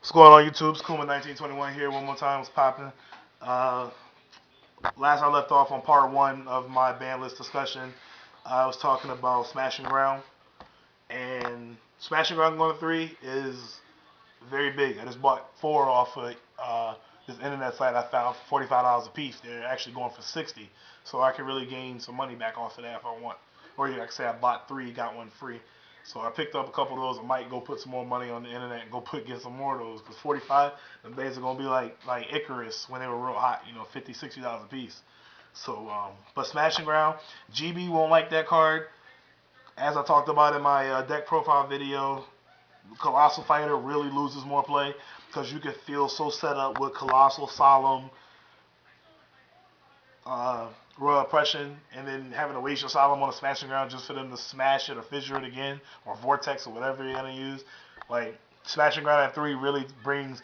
What's going on YouTube? It's Kuma1921 here. One more time, it's popping. Uh, Last I left off on part one of my ban list discussion, I was talking about Smashing Ground. And Smashing Ground going to 3 is very big. I just bought 4 off of this internet site I found for $45 a piece. They're actually going for 60, so I can really gain some money back off of that if I want. Or like I say, I bought 3, got 1 free. So I picked up a couple of those. I might go put some more money on the internet and go get some more of those. Because 45, the bays are gonna be like Icarus when they were real hot. You know, 50, $60 a piece. So, but Smashing Ground, GB won't like that card. As I talked about in my deck profile video, Colossal Fighter really loses more play because you can feel so set up with Colossal, Solemn, Royal Oppression, and then having to waste your Solemn on a Smashing Ground just for them to smash it or fissure it again, or Vortex or whatever you're going to use. Like, Smashing Ground at 3 really brings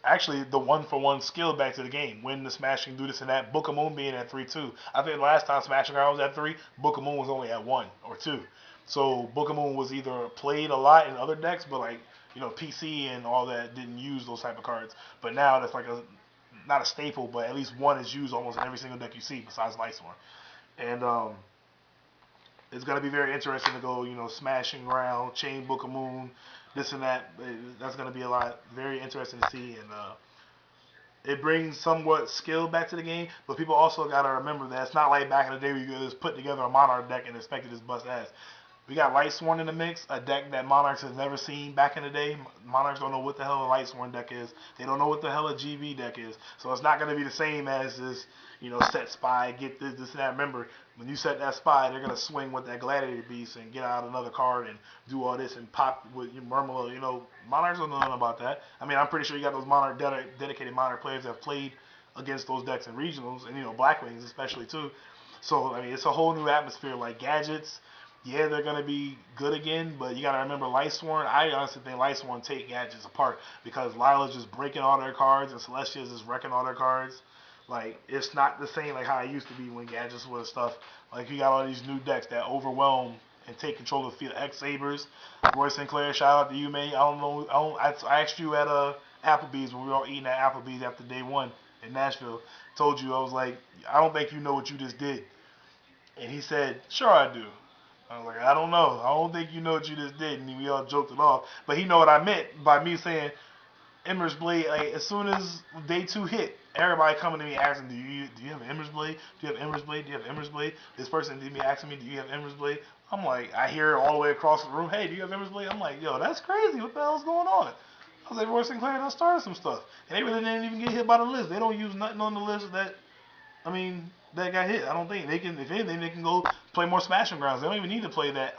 actually the one-for-one skill back to the game. Win the smashing, do this and that. Book of Moon being at 3 too. I think last time Smashing Ground was at 3, Book of Moon was only at 1 or 2. So Book of Moon was either played a lot in other decks, but like PC and all that didn't use those type of cards. But now that's like a not a staple, but at least one is used almost in every single deck you see besides Lightsworn. And it's gonna be very interesting to go, smashing around, chain Book of Moon, this and that. That's gonna be a lot very interesting to see, and it brings somewhat skill back to the game. But people also gotta remember that it's not like back in the day where you could just put together a Monarch deck and expect it to just bust ass. We got Lightsworn in the mix, a deck that Monarchs has never seen back in the day. Monarchs don't know what the hell a Lightsworn deck is. They don't know what the hell a GB deck is. So it's not going to be the same as this, set spy, get this, and that. Remember, when you set that spy, they're going to swing with that Gladiator Beast and get out another card and do all this and pop with your Murmula. Monarchs don't know nothing about that. I mean, I'm pretty sure you got those dedicated Monarch players that have played against those decks in regionals, and, Blackwings especially, too. So, I mean, it's a whole new atmosphere, like gadgets. Yeah, they're gonna be good again, but you gotta remember Lightsworn. I honestly think Lightsworn take gadgets apart because Lila's just breaking all their cards and Celestia's just wrecking all their cards. Like it's not the same like how it used to be when gadgets was stuff. Like you got all these new decks that overwhelm and take control of the field. X Sabers, Roy Sinclair. Shout out to you, man. I don't know. I asked you at Applebee's when we were all eating at Applebee's after day one in Nashville. Told you I was like, I don't think you know what you just did. And he said, sure I do. I was like, I don't know. I don't think you know what you just did. And we all joked it off. But he know what I meant by me saying Ember's Blade. Like, as soon as day 2 hit, everybody coming to me asking, do you have Ember's Blade? Do you have Ember's Blade? Do you have Ember's Blade? This person did me asking me, do you have Ember's Blade? I'm like, I hear it all the way across the room. Hey, do you have Ember's Blade? I'm like, yo, that's crazy. What the hell's going on? I was like, Roy Sinclair done started some stuff. And they really didn't even get hit by the list. They don't use nothing on the list that got hit. I don't think they can. If anything, they can go play more Smashing Grounds. They don't even need to play that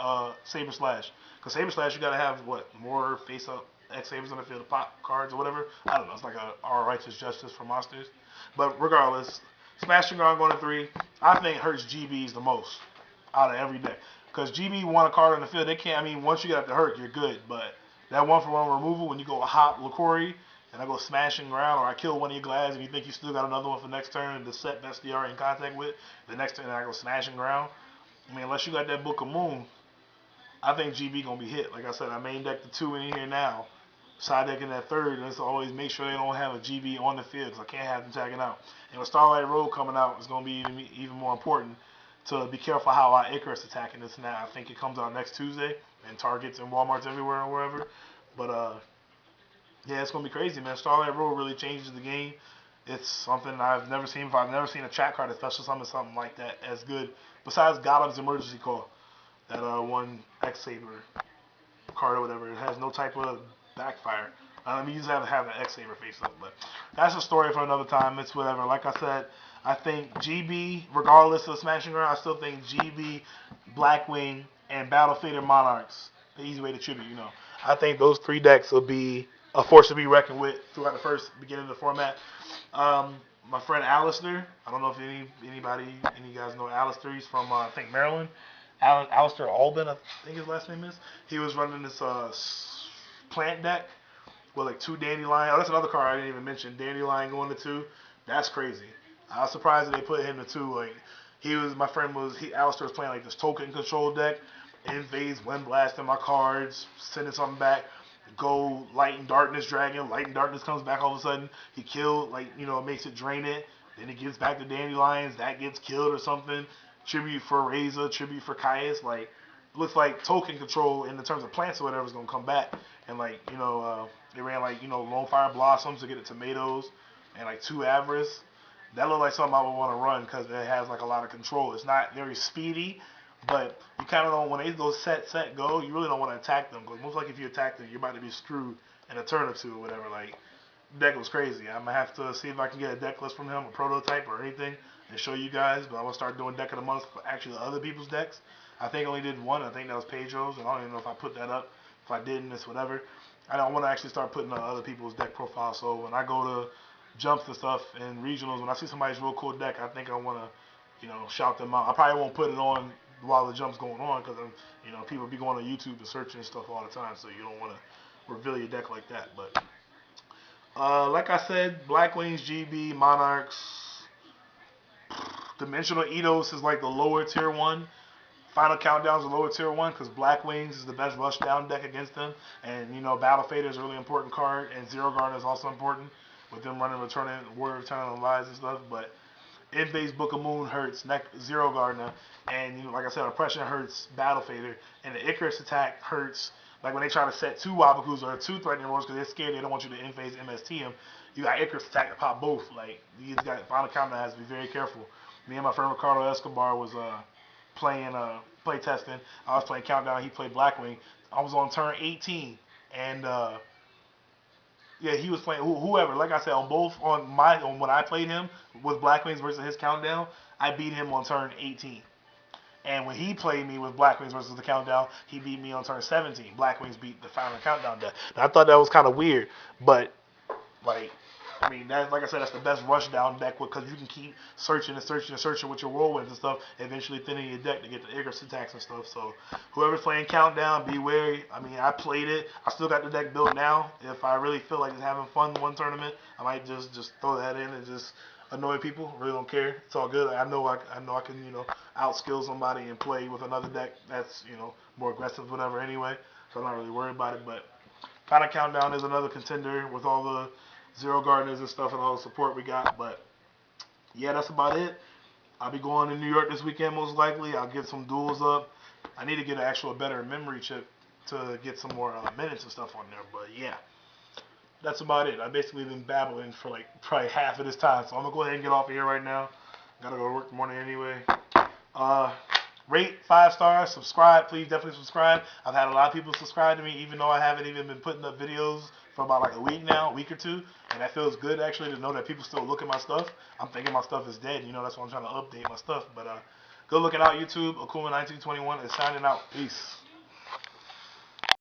Saber Slash. Because Saber Slash, you gotta have what more face up X Sabers on the field, pop cards or whatever. I don't know. It's like our righteous justice for monsters. But regardless, Smashing Ground going to 3. I think hurts GBs the most out of every deck. Because GB want a card on the field, they can't. I mean, once you get up to hurt, you're good. But that one-for-one removal when you go hop Lakori and I go smashing around, or I kill one of your glads, and you think you still got another one for next turn to set best DR in contact with, the next turn I go smashing around. I mean, unless you got that Book of Moon, I think GB gonna be hit. Like I said, I main deck the 2 in here now, side deck in that 3rd, and let's always make sure they don't have a GB on the field, because I can't have them tagging out. And with Starlight Road coming out, it's gonna be even more important to be careful how Icarus attacking this and that. I think it comes out next Tuesday, and Targets and Walmarts everywhere or wherever. But yeah, it's gonna be crazy, man. Starlight Road really changes the game. It's something I've never seen. I've never seen a chat card, especially something like that, as good. Besides Gotham's Emergency Call, that one X Saber card or whatever. It has no type of backfire. I mean, you just have an X Saber face up, but that's a story for another time. It's whatever. Like I said, I think GB, regardless of Smashing Ground, I still think GB, Blackwing, and Battle Fader Monarchs, the easy way to tribute. I think those 3 decks will be a force to be reckoned with throughout the first beginning of the format. My friend Alistair, I don't know if any of you guys know Alistair. He's from I think Maryland. Alistair Alden, I think his last name is. He was running this plant deck with like 2 Dandelion. Oh, that's another card I didn't even mention. Dandelion going to 2. That's crazy. I was surprised that they put him to 2. Like Alistair was playing like this token control deck. Invades, wind blasting my cards, sending something back. go Light and Darkness Dragon. Light and Darkness comes back all of a sudden. He killed, like, you know, makes it drain it. Then it gets back to Dandelions. That gets killed or something. Tribute for Reza. Tribute for Caius. Like, looks like token control in the terms of plants or whatever is going to come back. And, like, you know, they ran, like, you know, Lone Fire Blossoms to get the tomatoes. And, like, 2 Avarice. That looked like something I would want to run because it has, like, a lot of control. It's not very speedy. But you kind of don't, when they go set, go, you really don't want to attack them. Because most likely if you attack them, you're about to be screwed in a turn or two or whatever. Like, deck was crazy. I'm going to have to see if I can get a deck list from him, a prototype or anything, and show you guys. But I'm going to start doing deck of the month for actually other people's decks. I think I only did one. I think that was Pedro's. And I don't even know if I put that up. If I didn't, it's whatever. I don't want to actually start putting other people's deck profiles. So when I go to jumps and stuff and regionals, when I see somebody's real cool deck, I think I want to, you know, shout them out. I probably won't put it on while the jump's going on because, you know, people be going on YouTube and searching stuff all the time, so you don't want to reveal your deck like that. But like I said, Black Wings, GB, Monarchs, Dimensional Eidos is like the lower tier one. Final Countdown is the lower tier one because Black Wings is the best rush down deck against them, and you know Battle Fader is a really important card, and Zero Garden is also important with them running Warrior Return on Lies and stuff, but Invades Book of Moon hurts Zero Gardener, and you know, like I said, Oppression hurts Battle Fader, and the Icarus attack hurts. Like when they try to set 2 Wabakus or 2 Threatening Roars because they're scared they don't want you to Invade MST them, you got Icarus attack to pop both. Like these guys, Final Countdown has to be very careful. Me and my friend Ricardo Escobar was play testing. I was playing Countdown. He played Blackwing. I was on turn 18, and yeah, he was playing whoever. Like I said, on when I played him with Blackwings versus his Countdown, I beat him on turn 18. And when he played me with Blackwings versus the Countdown, he beat me on turn 17. Blackwings beat the Final Countdown deck. And I thought that was kind of weird, but like, I mean, that's like I said, that's the best rush down deck because you can keep searching and searching and searching with your whirlwinds and stuff, eventually thinning your deck to get the Icarus attacks and stuff. So whoever's playing Countdown, be wary. I mean, I played it. I still got the deck built now. If I really feel like it's having fun one tournament, I might just throw that in and just annoy people. Really don't care. It's all good. I know I can, you know, outskill somebody and play with another deck that's, you know, more aggressive, whatever. Anyway, so I'm not really worried about it. But Final Countdown is another contender with all the Zero Gardeners and stuff and all the support we got. But yeah, that's about it. I'll be going to New York this weekend most likely. I'll get some duels up. I need to get an actual better memory chip to get some more minutes and stuff on there. But yeah, that's about it. I've basically been babbling for like probably half of this time. So I'm going to go ahead and get off of here right now. Gotta go to work in the morning anyway. Rate 5 stars, subscribe, please definitely subscribe. I've had a lot of people subscribe to me even though I haven't even been putting up videos for about like a week now, a week or two, and that feels good actually to know that people still look at my stuff. I'm thinking my stuff is dead, you know, that's why I'm trying to update my stuff, but go look it out, YouTube. Akuma1921 is signing out. Peace.